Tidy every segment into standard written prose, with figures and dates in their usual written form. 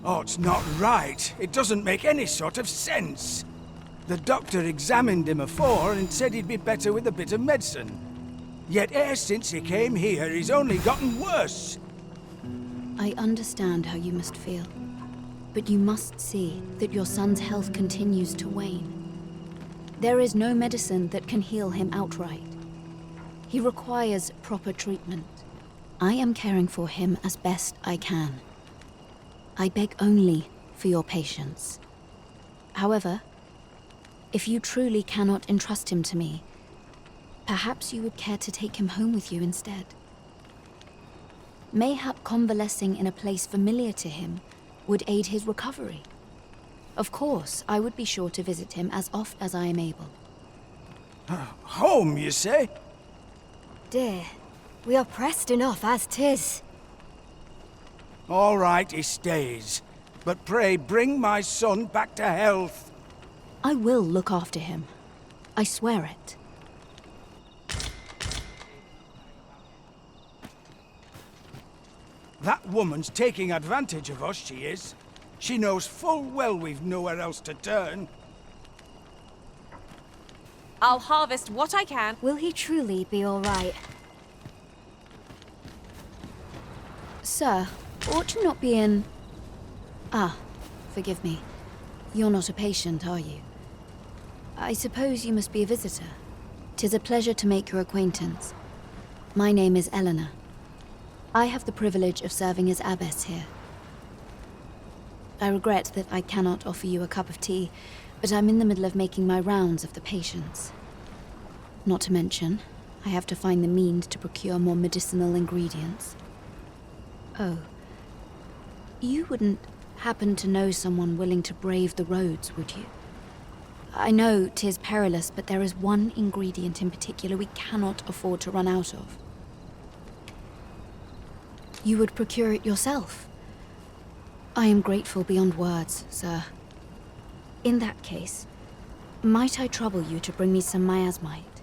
Oh, it's not right. It doesn't make any sort of sense. The doctor examined him afore and said he'd be better with a bit of medicine. Yet ever since he came here, he's only gotten worse. I understand how you must feel. But you must see that your son's health continues to wane. There is no medicine that can heal him outright. He requires proper treatment. I am caring for him as best I can. I beg only for your patience. However, if you truly cannot entrust him to me, perhaps you would care to take him home with you instead. Mayhap convalescing in a place familiar to him would aid his recovery. Of course, I would be sure to visit him as oft as I am able. Home, you say? Dear, we are pressed enough as 'tis. All right, he stays. But pray bring my son back to health. I will look after him. I swear it. That woman's taking advantage of us, she is. She knows full well we've nowhere else to turn. I'll harvest what I can. Will he truly be all right? Sir, ought you not be in... Ah, forgive me. You're not a patient, are you? I suppose you must be a visitor. 'Tis a pleasure to make your acquaintance. My name is Eleanor. I have the privilege of serving as abbess here. I regret that I cannot offer you a cup of tea, but I'm in the middle of making my rounds of the patients. Not to mention, I have to find the means to procure more medicinal ingredients. Oh. You wouldn't happen to know someone willing to brave the roads, would you? I know 'tis perilous, but there is one ingredient in particular we cannot afford to run out of. You would procure it yourself? I am grateful beyond words, sir. In that case, might I trouble you to bring me some miasmite?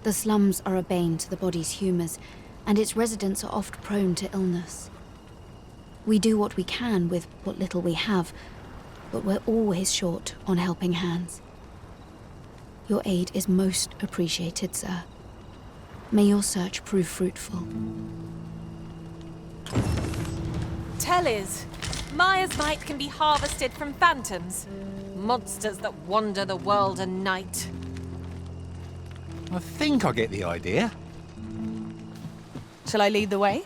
The slums are a bane to the body's humors, and its residents are oft prone to illness. We do what we can with what little we have, but we're always short on helping hands. Your aid is most appreciated, sir. May your search prove fruitful. Tellies, miasmite can be harvested from phantoms, monsters that wander the world at night. I think I get the idea. Shall I lead the way?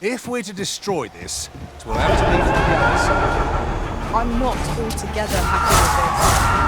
If we're to destroy this, it will have to be from the other side. I'm not altogether happy with this.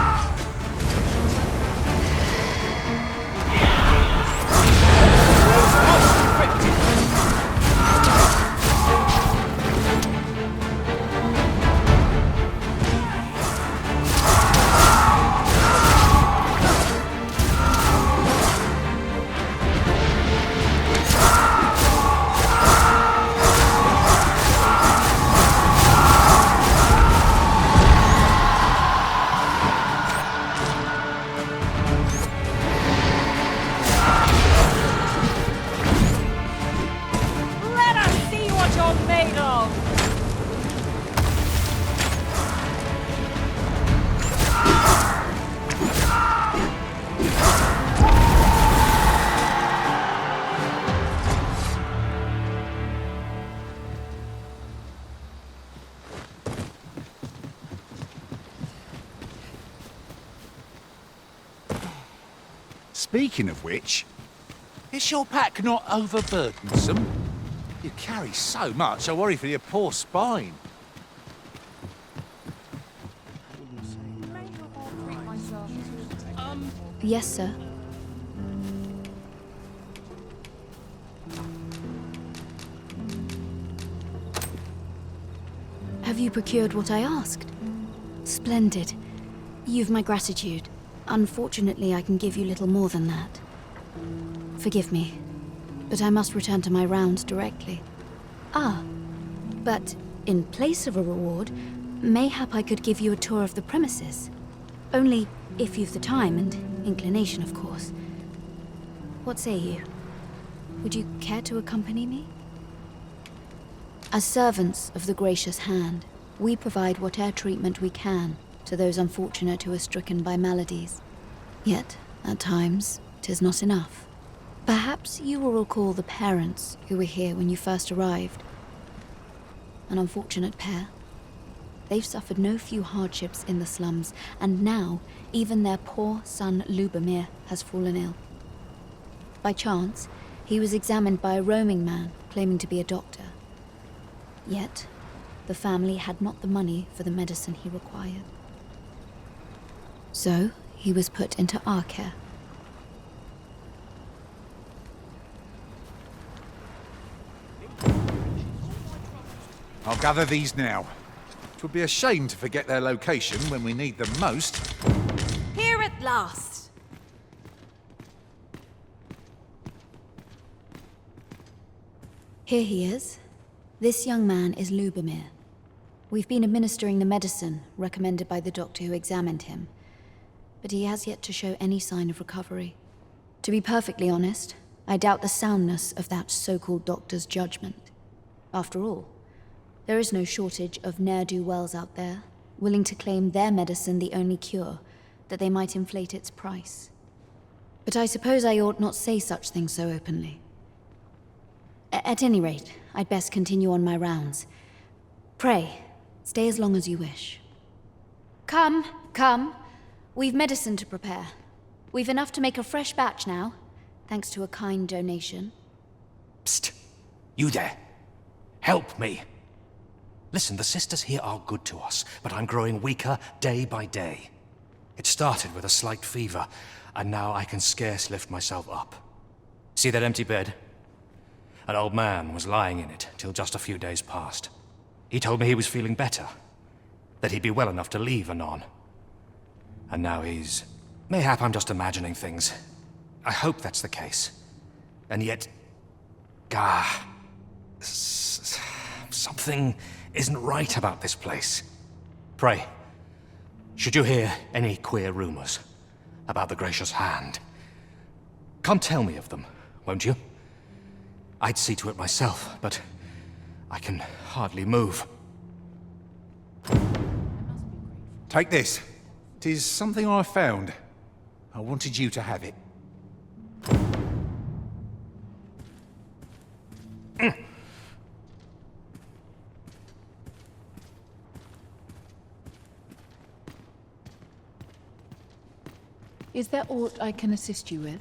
Speaking of which, is your pack not overburdensome? You carry so much, I worry for your poor spine. Yes, sir. Have you procured what I asked? Splendid. You've my gratitude. Unfortunately, I can give you little more than that. Forgive me, but I must return to my rounds directly. Ah, but in place of a reward, mayhap I could give you a tour of the premises. Only if you've the time and inclination, of course. What say you? Would you care to accompany me? As servants of the gracious hand, we provide whatever treatment we can to those unfortunate who are stricken by maladies. Yet, at times, 'tis not enough. Perhaps you will recall the parents who were here when you first arrived. An unfortunate pair. They've suffered no few hardships in the slums, and now even their poor son Lubomir has fallen ill. By chance, he was examined by a roaming man claiming to be a doctor. Yet, the family had not the money for the medicine he required. So, he was put into our care. I'll gather these now. It would be a shame to forget their location when we need them most. Here at last! Here he is. This young man is Lubomir. We've been administering the medicine recommended by the doctor who examined him, but he has yet to show any sign of recovery. To be perfectly honest, I doubt the soundness of that so-called doctor's judgment. After all, there is no shortage of ne'er-do-wells out there, willing to claim their medicine the only cure, that they might inflate its price. But I suppose I ought not say such things so openly. At any rate, I'd best continue on my rounds. Pray, stay as long as you wish. Come, come. We've medicine to prepare. We've enough to make a fresh batch now, thanks to a kind donation. Psst! You there! Help me! Listen, the sisters here are good to us, but I'm growing weaker day by day. It started with a slight fever, and now I can scarce lift myself up. See that empty bed? An old man was lying in it till just a few days past. He told me he was feeling better, that he'd be well enough to leave anon. And now he's... Mayhap I'm just imagining things. I hope that's the case. And yet... something isn't right about this place. Pray, should you hear any queer rumors about the gracious hand, come tell me of them, won't you? I'd see to it myself, but I can hardly move. Take this. 'Tis something I found. I wanted you to have it. Is there aught I can assist you with?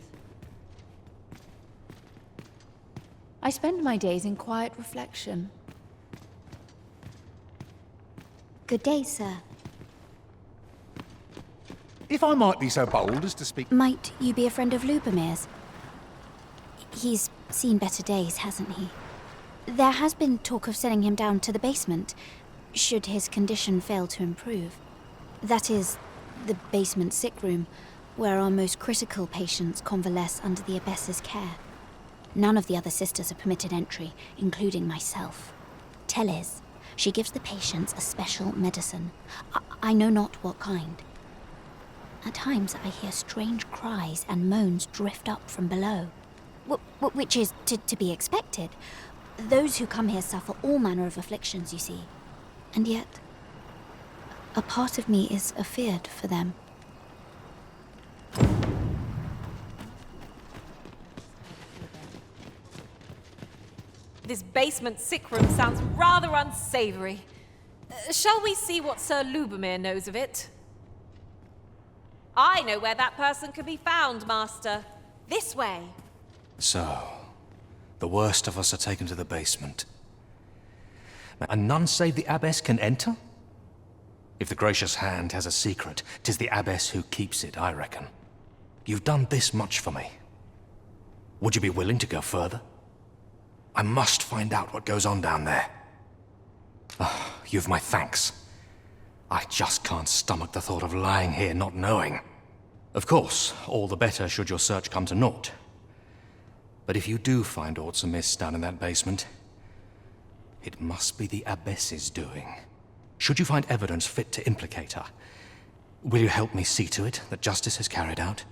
I spend my days in quiet reflection. Good day, sir. If I might be so bold as to speak... Might you be a friend of Lubomir's? He's seen better days, hasn't he? There has been talk of sending him down to the basement, should his condition fail to improve. That is, the basement sick room, where our most critical patients convalesce under the abbess's care. None of the other sisters are permitted entry, including myself. Teles, she gives the patients a special medicine. I know not what kind. At times I hear strange cries and moans drift up from below. Which is to be expected. Those who come here suffer all manner of afflictions, you see. And yet, a part of me is afeard for them. This basement sick room sounds rather unsavory. Shall we see what Sir Lubomir knows of it? I know where that person can be found, Master. This way. So, the worst of us are taken to the basement. And none save the abbess can enter? If the gracious hand has a secret, 'tis the abbess who keeps it, I reckon. You've done this much for me. Would you be willing to go further? I must find out what goes on down there. You've my thanks. I just can't stomach the thought of lying here not knowing. Of course, all the better should your search come to naught. But if you do find aught's amiss down in that basement, it must be the abbess's doing. Should you find evidence fit to implicate her, will you help me see to it that justice is carried out?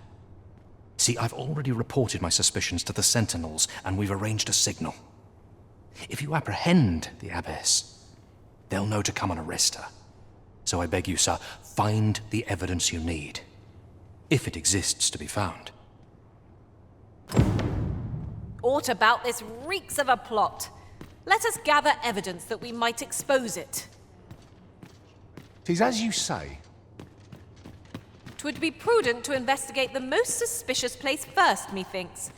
See, I've already reported my suspicions to the sentinels, and we've arranged a signal. If you apprehend the abbess, they'll know to come and arrest her. So I beg you, sir, find the evidence you need, if it exists to be found. Aught about this reeks of a plot. Let us gather evidence that we might expose it. 'Tis as you say. 'Twould be prudent to investigate the most suspicious place first, methinks.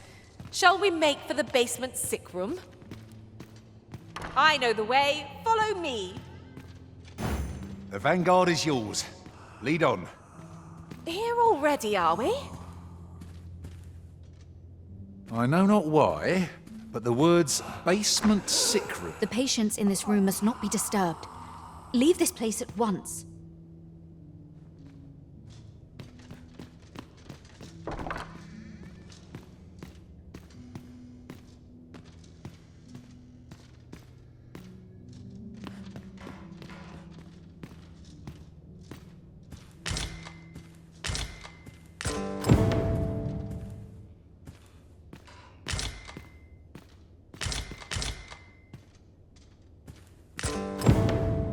Shall we make for the basement sick room? I know the way. Follow me. The vanguard is yours. Lead on. Here already, are we? I know not why, but the words basement sick room. The patients in this room must not be disturbed. Leave this place at once.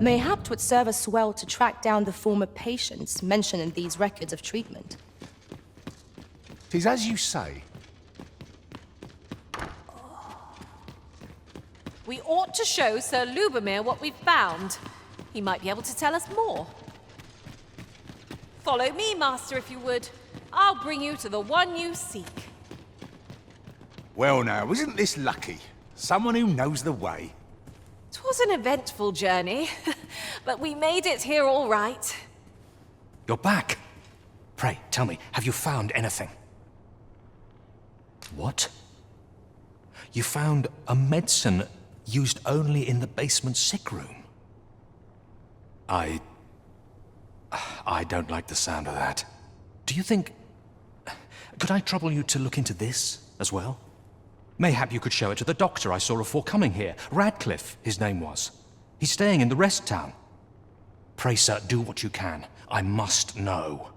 Mayhap 'twould serve us well to track down the former patients mentioned in these records of treatment. 'Tis as you say. We ought to show Sir Lubomir what we've found. He might be able to tell us more. Follow me, Master, if you would. I'll bring you to the one you seek. Well now, isn't this lucky? Someone who knows the way. 'Twas an eventful journey, but we made it here all right. You're back. Pray, tell me, have you found anything? What? You found a medicine used only in the basement sick room? I don't like the sound of that. Do you think... Could I trouble you to look into this as well? Mayhap you could show it to the doctor I saw afore coming here. Radcliffe, his name was. He's staying in the rest town. Pray, sir, do what you can. I must know.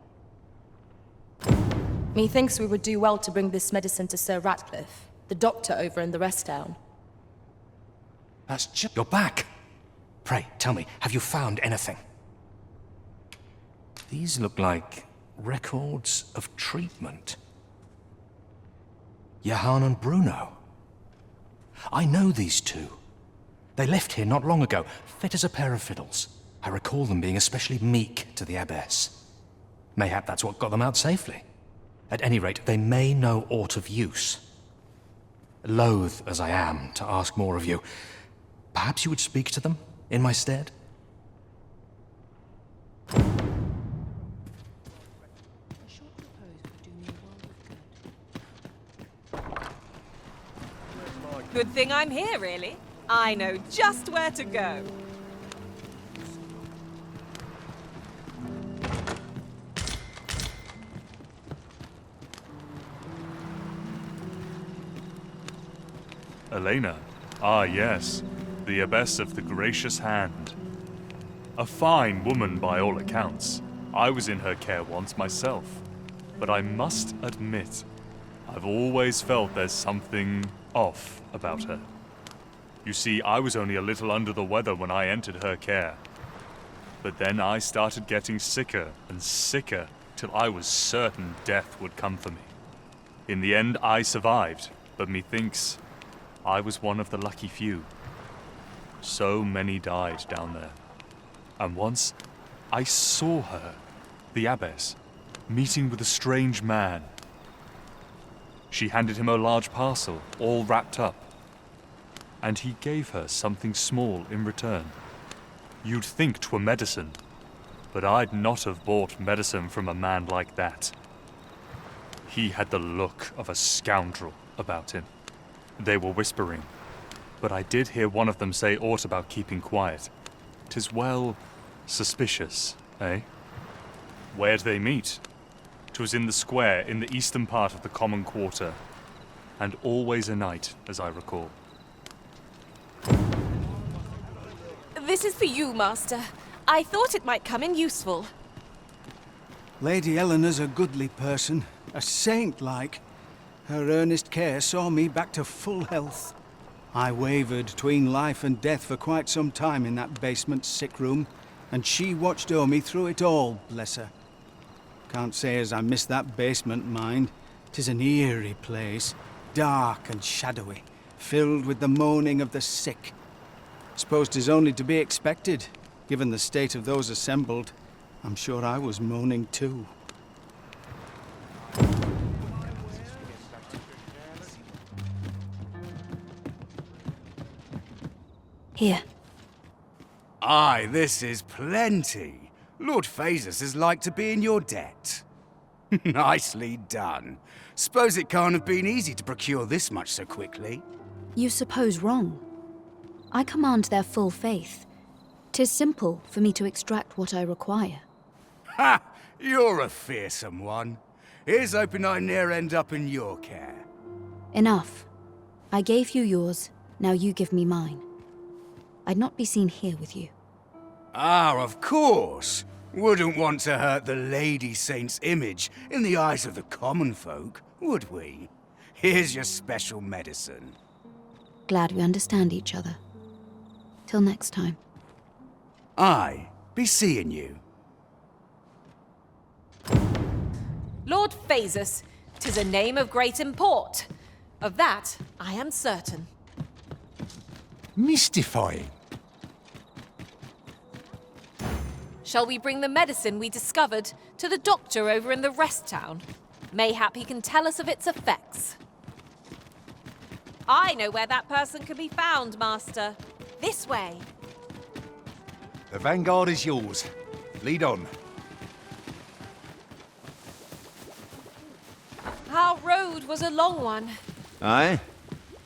Methinks we would do well to bring this medicine to Sir Ratcliffe, the doctor over in the rest town. That's just... You're back. Pray, tell me, have you found anything? These look like records of treatment. Johann and Bruno. I know these two. They left here not long ago, fit as a pair of fiddles. I recall them being especially meek to the abbess. Mayhap that's what got them out safely. At any rate, they may know aught of use. Loath as I am to ask more of you, perhaps you would speak to them in my stead? Good thing I'm here, really. I know just where to go. Elena. Ah, yes. The Abbess of the Gracious Hand. A fine woman by all accounts. I was in her care once myself. But I must admit, I've always felt there's something off about her. You see, I was only a little under the weather when I entered her care. But then I started getting sicker and sicker till I was certain death would come for me. In the end, I survived, but methinks I was one of the lucky few. So many died down there. And once, I saw her, the abbess, meeting with a strange man. She handed him a large parcel, all wrapped up. And he gave her something small in return. You'd think 'twere medicine, but I'd not have bought medicine from a man like that. He had the look of a scoundrel about him. They were whispering, but I did hear one of them say aught about keeping quiet. 'Tis well suspicious, eh? Where'd they meet? 'Twas in the square in the eastern part of the common quarter, and always a night, as I recall. This is for you, Master. I thought it might come in useful. Lady Eleanor's a goodly person, a saint-like. Her earnest care saw me back to full health. I wavered between life and death for quite some time in that basement sick room, and she watched o'er me through it all, bless her. Can't say as I miss that basement, mind. 'Tis an eerie place, dark and shadowy, filled with the moaning of the sick. Suppose 'tis only to be expected, given the state of those assembled. I'm sure I was moaning too. Here. Aye, this is plenty. Lord Phasus is like to be in your debt. Nicely done. Suppose it can't have been easy to procure this much so quickly. You suppose wrong. I command their full faith. 'Tis simple for me to extract what I require. Ha! You're a fearsome one. Here's hoping I ne'er end up in your care. Enough. I gave you yours, now you give me mine. I'd not be seen here with you. Ah, of course. Wouldn't want to hurt the Lady Saint's image in the eyes of the common folk, would we? Here's your special medicine. Glad we understand each other. Till next time. Aye, be seeing you. Lord Phasus, 'tis a name of great import. Of that I am certain. Mystifying. Shall we bring the medicine we discovered to the doctor over in the rest town? Mayhap he can tell us of its effects. I know where that person can be found, Master. This way. The vanguard is yours. Lead on. Our road was a long one. Aye?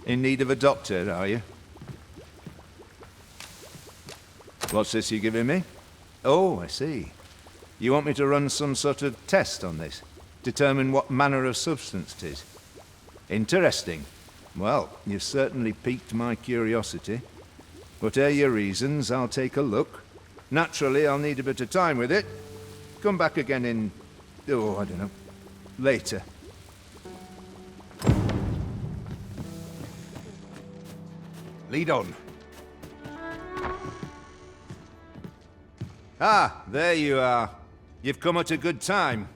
In need of a doctor, are you? What's this you're giving me? Oh, I see. You want me to run some sort of test on this? Determine what manner of substance 'tis? Interesting. Well, you've certainly piqued my curiosity. Whatever your reasons, I'll take a look. Naturally, I'll need a bit of time with it. Come back again in... oh, I don't know. Later. Lead on. Ah, there you are. You've come at a good time.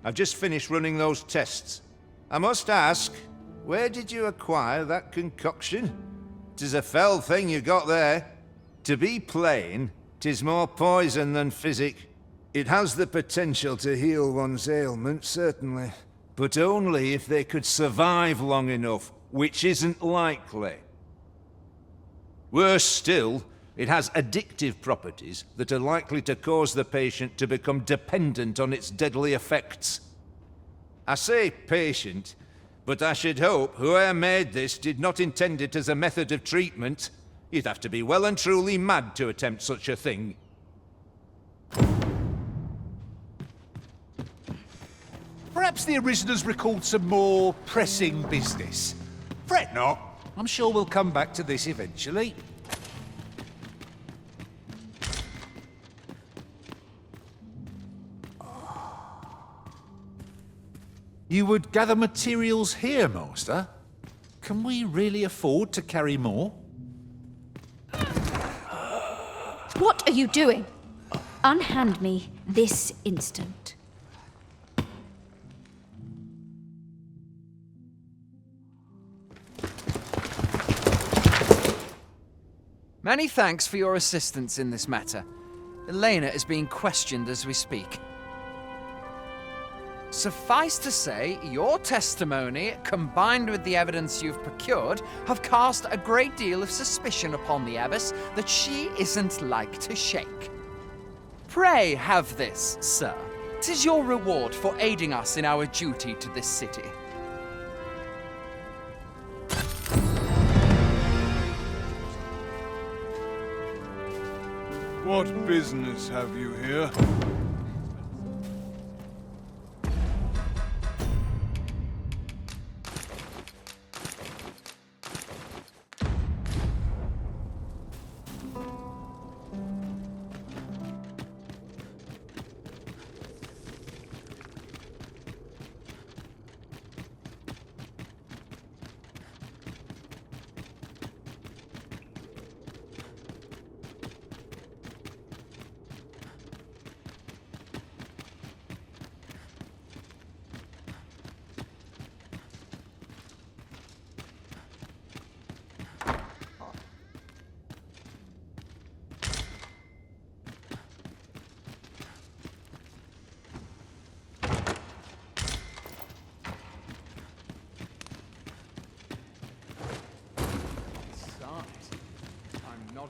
I've just finished running those tests. I must ask, where did you acquire that concoction? 'Tis a fell thing you got there. To be plain, 'tis more poison than physic. It has the potential to heal one's ailments, certainly. But only if they could survive long enough, which isn't likely. Worse still, it has addictive properties that are likely to cause the patient to become dependent on its deadly effects. I say patient, but I should hope whoever made this did not intend it as a method of treatment. You'd have to be well and truly mad to attempt such a thing. Perhaps the originals recalled some more pressing business. Fret not. I'm sure we'll come back to this eventually. You would gather materials here, Master? Can we really afford to carry more? What are you doing? Unhand me this instant. Many thanks for your assistance in this matter. Elena is being questioned as we speak. Suffice to say, your testimony, combined with the evidence you've procured, have cast a great deal of suspicion upon the abbess that she isn't like to shake. Pray have this, sir. 'Tis your reward for aiding us in our duty to this city. What business have you here?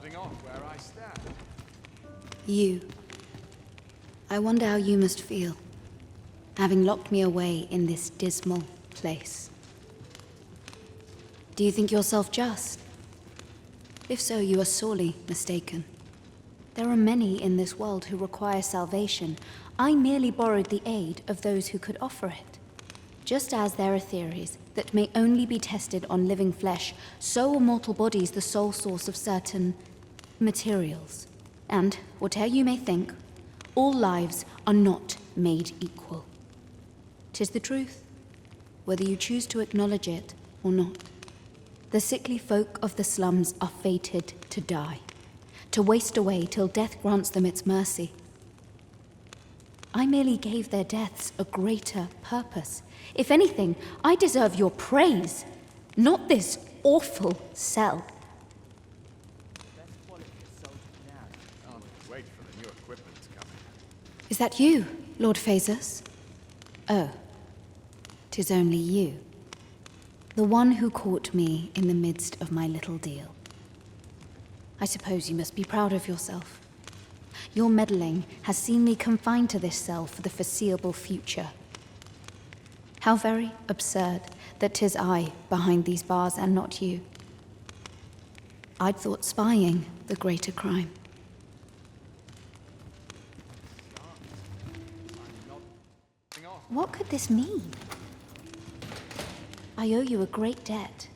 nodding off where I stand. You. I wonder how you must feel, having locked me away in this dismal place. Do you think yourself just? If so, you are sorely mistaken. There are many in this world who require salvation. I merely borrowed the aid of those who could offer it. Just as there are theories that may only be tested on living flesh, so are mortal bodies the sole source of certain materials. And, whatever you may think, all lives are not made equal. 'Tis the truth, whether you choose to acknowledge it or not. The sickly folk of the slums are fated to die, to waste away till death grants them its mercy. I merely gave their deaths a greater purpose. If anything, I deserve your praise, not this awful cell. Wait for the new equipment to come in. Is that you, Lord Phasus? Oh, 'tis only you. The one who caught me in the midst of my little deal. I suppose you must be proud of yourself. Your meddling has seen me confined to this cell for the foreseeable future. How very absurd that 'tis I behind these bars and not you. I'd thought spying the greater crime. What could this mean? I owe you a great debt.